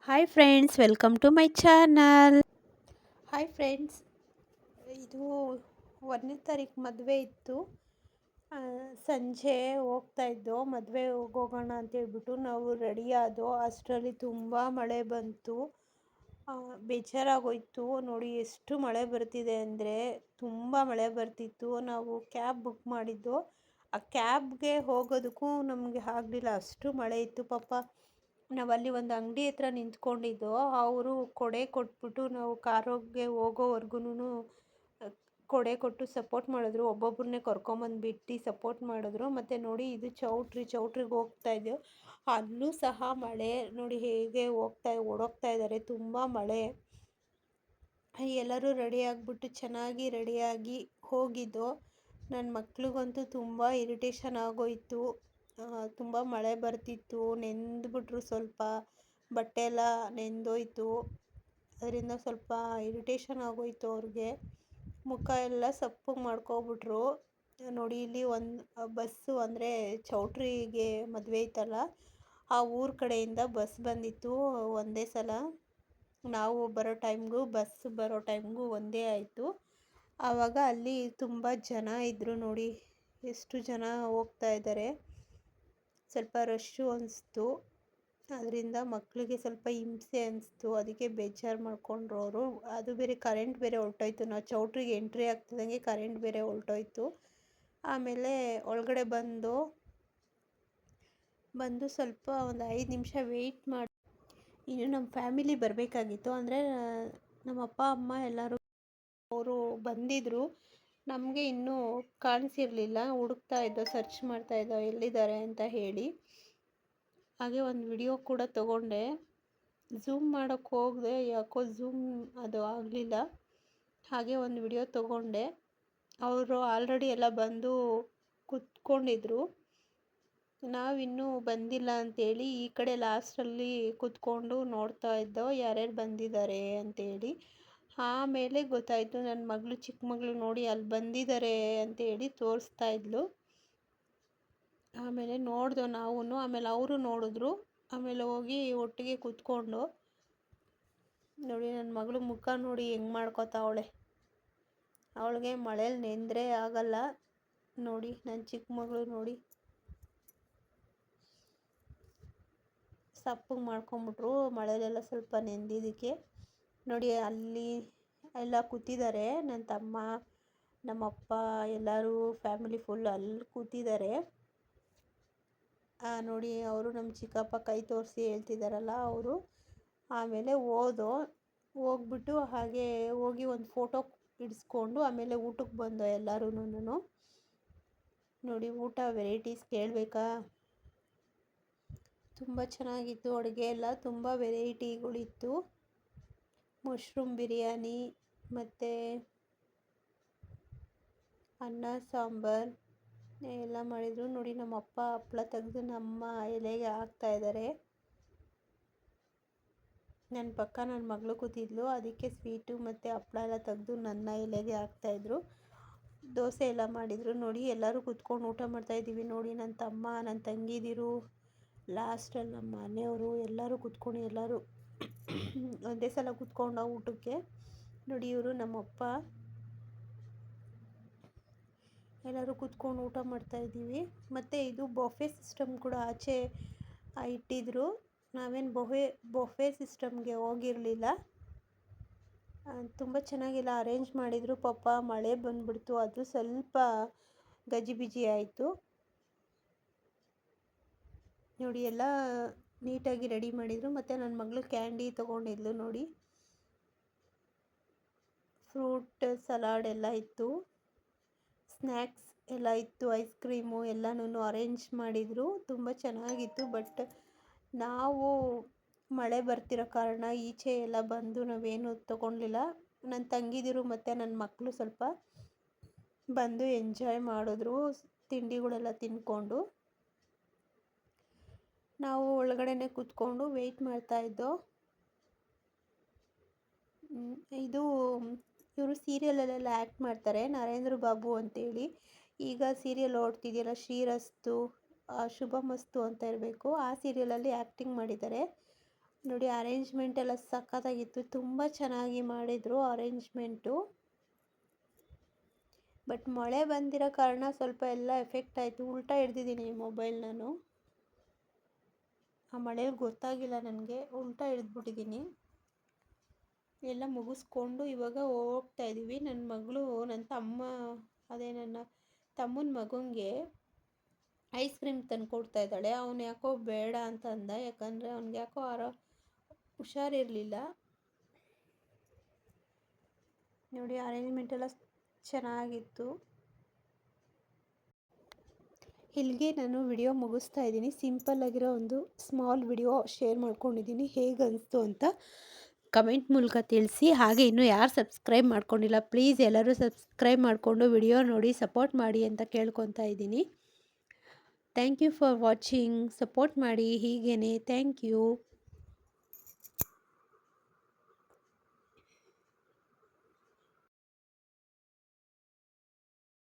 Hi friends, welcome to my channel. Hi friends, ಇದು 1ನೇ ತಾರೀಕು ಮದುವೆ ಇತ್ತು. ಸಂಜೆ ಹೋಗ್ತಾಯಿದ್ದೋ ಮದುವೆ ಹೋಗೋಣ ಅಂತೇಳ್ಬಿಟ್ಟು ನಾವು ರೆಡಿ ಆದೋ. ಅಷ್ಟರಲ್ಲಿ ತುಂಬ ಮಳೆ ಬಂತು. ಬೇಜಾರಾಗೋಯ್ತು. ನೋಡಿ ಎಷ್ಟು ಮಳೆ ಬರ್ತಿದೆ ಅಂದರೆ ತುಂಬ ಮಳೆ ಬರ್ತಿತ್ತು. ನಾವು ಕ್ಯಾಬ್ ಬುಕ್ ಮಾಡಿದ್ದು. ಆ ಕ್ಯಾಬ್ಗೆ ಹೋಗೋದಕ್ಕೂ ನಮಗೆ ಆಗಲಿಲ್ಲ, ಅಷ್ಟು ಮಳೆ ಇತ್ತು. ಪಾಪ ನಾವಲ್ಲಿ ಒಂದು ಅಂಗಡಿ ಹತ್ರ ನಿಂತ್ಕೊಂಡಿದ್ದೋ. ಅವರು ಕೊಡೆ ಕೊಟ್ಬಿಟ್ಟು ನಾವು ಕಾರೋಗೆ ಹೋಗೋವರೆಗೂ ಕೊಡೆ ಕೊಟ್ಟು ಸಪೋರ್ಟ್ ಮಾಡಿದ್ರು. ಒಬ್ಬೊಬ್ಬರನ್ನೇ ಕರ್ಕೊಂಬಂದುಬಿಟ್ಟು ಸಪೋರ್ಟ್ ಮಾಡಿದ್ರು. ಮತ್ತು ನೋಡಿ, ಇದು ಚೌಟ್ರಿಗೆ ಹೋಗ್ತಾ ಇದ್ದೆವು. ಅಲ್ಲೂ ಸಹ ಮಳೆ ನೋಡಿ ಹೇಗೆ ಓಡೋಗ್ತಾ ಇದ್ದಾರೆ. ತುಂಬ ಮಳೆ. ಎಲ್ಲರೂ ರೆಡಿಯಾಗಿಬಿಟ್ಟು ಚೆನ್ನಾಗಿ ರೆಡಿಯಾಗಿ ಹೋಗಿದ್ದೋ. ನನ್ನ ಮಕ್ಳಿಗಂತೂ ತುಂಬ ಇರಿಟೇಷನ್ ಆಗೋಯಿತು. ತುಂಬ ಮಳೆ ಬರ್ತಿತ್ತು, ನೆಂದ್ಬಿಟ್ರು. ಸ್ವಲ್ಪ ಬಟ್ಟೆ ಎಲ್ಲ ನೆಂದೋಯ್ತು. ಅದರಿಂದ ಸ್ವಲ್ಪ ಇರಿಟೇಷನ್ ಆಗೋಯಿತು ಅವ್ರಿಗೆ. ಮುಖ ಎಲ್ಲ ಸಪ್ಪಗೆ ಮಾಡ್ಕೊಬಿಟ್ರು. ನೋಡಿ, ಇಲ್ಲಿ ಒಂದು ಬಸ್ಸು ಅಂದರೆ ಚೌಟ್ರಿಗೆ ಮದುವೆ ಇತ್ತಲ್ಲ, ಆ ಊರ ಕಡೆಯಿಂದ ಬಸ್ ಬಂದಿತ್ತು ಒಂದೇ ಸಲ. ನಾವು ಬರೋ ಟೈಮ್ಗೂ ಒಂದೇ ಆಯಿತು. ಆವಾಗ ಅಲ್ಲಿ ತುಂಬ ಜನ ಇದ್ದರು. ನೋಡಿ ಎಷ್ಟು ಜನ ಹೋಗ್ತಾ ಇದ್ದಾರೆ. ಸ್ವಲ್ಪ ರಶ್ಶು ಅನಿಸ್ತು. ಅದರಿಂದ ಮಕ್ಕಳಿಗೆ ಸ್ವಲ್ಪ ಹಿಂಸೆ ಅನಿಸ್ತು. ಅದಕ್ಕೆ ಬೇಜಾರು ಮಾಡ್ಕೊಂಡ್ರು ಅವರು. ಅದು ಬೇರೆ ಕರೆಂಟ್ ಬೇರೆ ಹೊರಟೋಯ್ತು. ನಾವು ಚೌಟ್ರಿಗೆ ಎಂಟ್ರಿ ಆಗ್ತಿದ್ದಂಗೆ ಕರೆಂಟ್ ಬೇರೆ ಹೊರಟೋಯ್ತು. ಆಮೇಲೆ ಒಳಗಡೆ ಬಂದು ಸ್ವಲ್ಪ ಒಂದು 5 ನಿಮಿಷ ವೆಯ್ಟ್ ಮಾಡಿ, ಇನ್ನು ನಮ್ಮ ಫ್ಯಾಮಿಲಿ ಬರಬೇಕಾಗಿತ್ತು. ಅಂದರೆ ನಮ್ಮ ಅಪ್ಪ ಅಮ್ಮ ಎಲ್ಲರೂ ಅವರು ಬಂದಿದ್ದರು. ನಮಗೆ ಇನ್ನೂ ಕಾಣಿಸಿರಲಿಲ್ಲ. ಹುಡುಕ್ತಾ ಇದ್ದೋ, ಸರ್ಚ್ ಮಾಡ್ತಾ ಇದ್ದೋ ಎಲ್ಲಿದ್ದಾರೆ ಅಂತ ಹೇಳಿ. ಹಾಗೆ ಒಂದು ವಿಡಿಯೋ ಕೂಡ ತಗೊಂಡೆ. ಝೂಮ್ ಮಾಡೋಕ್ಕೆ ಹೋಗಿದೆ, ಯಾಕೋ ಝೂಮ್ ಅದು ಆಗಲಿಲ್ಲ. ಹಾಗೆ ಒಂದು ವಿಡಿಯೋ ತಗೊಂಡೆ. ಅವರು ಆಲ್ರೆಡಿ ಎಲ್ಲ ಬಂದು ಕೂತ್ಕೊಂಡಿದ್ರು. ನಾವಿನ್ನೂ ಬಂದಿಲ್ಲ ಅಂಥೇಳಿ ಈ ಕಡೆ ಲಾಸ್ಟಲ್ಲಿ ಕೂತ್ಕೊಂಡು ನೋಡ್ತಾ ಇದ್ದೋ ಯಾರ್ಯಾರು ಬಂದಿದ್ದಾರೆ ಅಂತೇಳಿ. ಆಮೇಲೆ ಗೊತ್ತಾಯಿತು, ನನ್ನ ಮಗಳು, ಚಿಕ್ಕ ಮಗಳು ನೋಡಿ ಅಲ್ಲಿ ಬಂದಿದ್ದಾರೆ ಅಂತೇಳಿ ತೋರಿಸ್ತಾ ಇದ್ಲು. ಆಮೇಲೆ ನೋಡಿದೋ ನಾವು. ಆಮೇಲೆ ಅವರು ನೋಡಿದ್ರು. ಆಮೇಲೆ ಹೋಗಿ ಒಟ್ಟಿಗೆ ಕೂತ್ಕೊಂಡು ನೋಡಿ, ನನ್ನ ಮಗಳು ಮುಖ ನೋಡಿ ಹೆಂಗೆ ಮಾಡ್ಕೊತಾವಳೆ. ಅವಳಿಗೆ ಮಳೇಲಿ ನೆಂದರೆ ಆಗಲ್ಲ. ನೋಡಿ ನನ್ನ ಚಿಕ್ಕ ಮಗಳು ನೋಡಿ ಸಪ್ಪಗೆ ಮಾಡ್ಕೊಂಬಿಟ್ರು ಮಳೆಲೆಲ್ಲ ಸ್ವಲ್ಪ ನೆಂದಿದ್ದಕ್ಕೆ. ನೋಡಿ ಅಲ್ಲಿ ಎಲ್ಲ ಕೂತಿದ್ದಾರೆ. ನನ್ನ ತಮ್ಮ, ನಮ್ಮಪ್ಪ ಎಲ್ಲರೂ ಫ್ಯಾಮಿಲಿ ಫುಲ್ ಅಲ್ಲಿ ಕೂತಿದ್ದಾರೆ. ನೋಡಿ, ಅವರು ನಮ್ಮ ಚಿಕ್ಕಪ್ಪ ಕೈ ತೋರಿಸಿ ಹೇಳ್ತಿದ್ದಾರಲ್ಲ ಅವರು. ಆಮೇಲೆ ಹೋಗ್ಬಿಟ್ಟು ಹಾಗೆ ಹೋಗಿ ಒಂದು ಫೋಟೋ ಇಡಿಸ್ಕೊಂಡು ಆಮೇಲೆ ಊಟಕ್ಕೆ ಬಂದೋ ಎಲ್ಲರೂ. ನೋಡಿ, ಊಟ ವೆರೈಟೀಸ್ ಕೇಳಬೇಕಾ? ತುಂಬ ಚೆನ್ನಾಗಿತ್ತು ಅಡುಗೆ ಎಲ್ಲ. ತುಂಬ ವೆರೈಟಿಗಳಿತ್ತು. ಮಶ್ರೂಮ್ ಬಿರಿಯಾನಿ ಮತ್ತು ಅನ್ನ ಸಾಂಬಾರು ಎಲ್ಲ ಮಾಡಿದರು. ನೋಡಿ, ನಮ್ಮ ಅಪ್ಪ ಹಪ್ಪಳ ತೆಗೆದು ನಮ್ಮ ಎಲೆಗೆ ಹಾಕ್ತಾಯಿದ್ದಾರೆ. ನನ್ನ ಪಕ್ಕ ನನ್ನ ಮಗಳು ಕೂತಿದ್ಲು. ಅದಕ್ಕೆ ಸ್ವೀಟು ಮತ್ತು ಹಪ್ಪಳ ಎಲ್ಲ ತೆಗೆದು ನನ್ನ ಎಲೆಗೆ ಹಾಕ್ತಾಯಿದ್ರು. ದೋಸೆ ಎಲ್ಲ ಮಾಡಿದರು. ನೋಡಿ, ಎಲ್ಲರೂ ಕೂತ್ಕೊಂಡು ಊಟ ಮಾಡ್ತಾಯಿದ್ದೀವಿ. ನೋಡಿ, ನನ್ನ ತಮ್ಮ, ನನ್ನ ತಂಗಿದಿರು, ಲಾಸ್ಟಲ್ಲಿ ನಮ್ಮ ಮನೆಯವರು ಎಲ್ಲರೂ ಕೂತ್ಕೊಂಡು ಎಲ್ಲರೂ ಒಂದೇ ಸಲ ಕೂತ್ಕೊಂಡು ಊಟಕ್ಕೆ. ನೋಡಿ, ಇವರು ನಮ್ಮಪ್ಪ. ಎಲ್ಲರೂ ಕೂತ್ಕೊಂಡು ಊಟ ಮಾಡ್ತಾಯಿದ್ದೀವಿ. ಮತ್ತು ಇದು ಬೊಫೆ ಸಿಸ್ಟಮ್ ಕೂಡ ಆಚೆ ಇಟ್ಟಿದ್ರು. ನಾವೇನು ಬೊಫೆ ಸಿಸ್ಟಮ್ಗೆ ಹೋಗಿರಲಿಲ್ಲ. ತುಂಬ ಚೆನ್ನಾಗೆಲ್ಲ ಅರೇಂಜ್ ಮಾಡಿದರು. ಪಾಪ ಮಳೆ ಬಂದುಬಿಡ್ತು, ಅದು ಸ್ವಲ್ಪ ಗಜಿಬಿಜಿ ಆಯಿತು. ನೋಡಿ, ಎಲ್ಲ ನೀಟಾಗಿ ರೆಡಿ ಮಾಡಿದರು. ಮತ್ತು ನನ್ನ ಮಗಳು ಕ್ಯಾಂಡಿ ತೊಗೊಂಡಿದ್ಲು. ನೋಡಿ, ಫ್ರೂಟ್ ಸಲಾಡ್ ಎಲ್ಲ ಇತ್ತು, ಸ್ನ್ಯಾಕ್ಸ್ ಎಲ್ಲ ಇತ್ತು, ಐಸ್ ಕ್ರೀಮು ಎಲ್ಲನೂ ಅರೇಂಜ್ ಮಾಡಿದರು. ತುಂಬ ಚೆನ್ನಾಗಿತ್ತು. ಬಟ್ ನಾವು ಮಳೆ ಬರ್ತಿರೋ ಕಾರಣ ಈಚೆ ಎಲ್ಲ ಬಂದು ನಾವೇನು ತೊಗೊಳ್ಲಿಲ್ಲ. ನನ್ನ ತಂಗಿದಿರು ಮತ್ತು ನನ್ನ ಮಕ್ಕಳು ಸ್ವಲ್ಪ ಬಂದು ಎಂಜಾಯ್ ಮಾಡಿದ್ರು ತಿಂಡಿಗಳೆಲ್ಲ ತಿಂದ್ಕೊಂಡು. ನಾವು ಒಳಗಡೆನೆ ಕೂತ್ಕೊಂಡು ವೆಯ್ಟ್ ಮಾಡ್ತಾಯಿದ್ದೋ. ಇದು ಇವರು ಸೀರಿಯಲಲ್ಲೆಲ್ಲ ಆ್ಯಕ್ಟ್ ಮಾಡ್ತಾರೆ, ನರೇಂದ್ರ ಬಾಬು ಅಂತೇಳಿ. ಈಗ ಸೀರಿಯಲ್ ಓಡ್ತಿದೆಯಲ್ಲ, ಶ್ರೀರಸ್ತು ಶುಭಮಸ್ತು ಅಂತ ಇರಬೇಕು, ಆ ಸೀರಿಯಲಲ್ಲಿ ಆ್ಯಕ್ಟಿಂಗ್ ಮಾಡಿದ್ದಾರೆ. ನೋಡಿ ಅರೇಂಜ್ಮೆಂಟ್ ಎಲ್ಲ ಸಖತ್ತಾಗಿತ್ತು, ತುಂಬ ಚೆನ್ನಾಗಿ ಮಾಡಿದರು ಅರೇಂಜ್ಮೆಂಟು. ಬಟ್ ಮಳೆ ಬಂದಿರೋ ಕಾರಣ ಸ್ವಲ್ಪ ಎಲ್ಲ ಎಫೆಕ್ಟ್ ಆಯಿತು. ಉಲ್ಟಾ ಹಿಡ್ದಿದ್ದೀನಿ ಮೊಬೈಲ್ ನಾನು, ಆ ಮಳೇಲಿ ಗೊತ್ತಾಗಿಲ್ಲ ನನಗೆ, ಉಲ್ಟಾ ಹಿಡಿದ್ಬಿಟ್ಟಿದ್ದೀನಿ. ಎಲ್ಲ ಮುಗಿಸ್ಕೊಂಡು ಇವಾಗ ಹೋಗ್ತಾ ಇದ್ದೀವಿ. ನನ್ನ ಮಗಳು, ನನ್ನ ತಮ್ಮ, ಅದೇ ನನ್ನ ತಮ್ಮನ ಮಗನಿಗೆ ಐಸ್ ಕ್ರೀಮ್ ತಂದು ಕೊಡ್ತಾ ಇದ್ದಾಳೆ. ಅವನು ಯಾಕೋ ಬೇಡ ಅಂತ ಅಂದ, ಯಾಕಂದರೆ ಅವ್ನಿಗೆ ಯಾಕೋ ಹುಷಾರಿರಲಿಲ್ಲ. ನೋಡಿ ಅರೇಂಜ್ಮೆಂಟ್ ಎಲ್ಲ ಚೆನ್ನಾಗಿತ್ತು. ಇಲ್ಲಿಗೆ ನಾನು ವಿಡಿಯೋ ಮುಗಿಸ್ತಾ ಇದ್ದೀನಿ. ಸಿಂಪಲ್ಲಾಗಿರೋ ಒಂದು ಸ್ಮಾಲ್ ವಿಡಿಯೋ ಶೇರ್ ಮಾಡ್ಕೊಂಡಿದ್ದೀನಿ. ಹೇಗೆ ಅನಿಸ್ತು ಅಂತ ಕಮೆಂಟ್ ಮೂಲಕ ತಿಳಿಸಿ. ಹಾಗೆ ಇನ್ನೂ ಯಾರು ಸಬ್ಸ್ಕ್ರೈಬ್ ಮಾಡ್ಕೊಂಡಿಲ್ಲ, ಪ್ಲೀಸ್ ಎಲ್ಲರೂ ಸಬ್ಸ್ಕ್ರೈಬ್ ಮಾಡಿಕೊಂಡು ವಿಡಿಯೋ ನೋಡಿ ಸಪೋರ್ಟ್ ಮಾಡಿ ಅಂತ ಕೇಳ್ಕೊತಾ ಇದ್ದೀನಿ. Thank you for watching. Support ಮಾಡಿ ಹೀಗೇ. Thank you.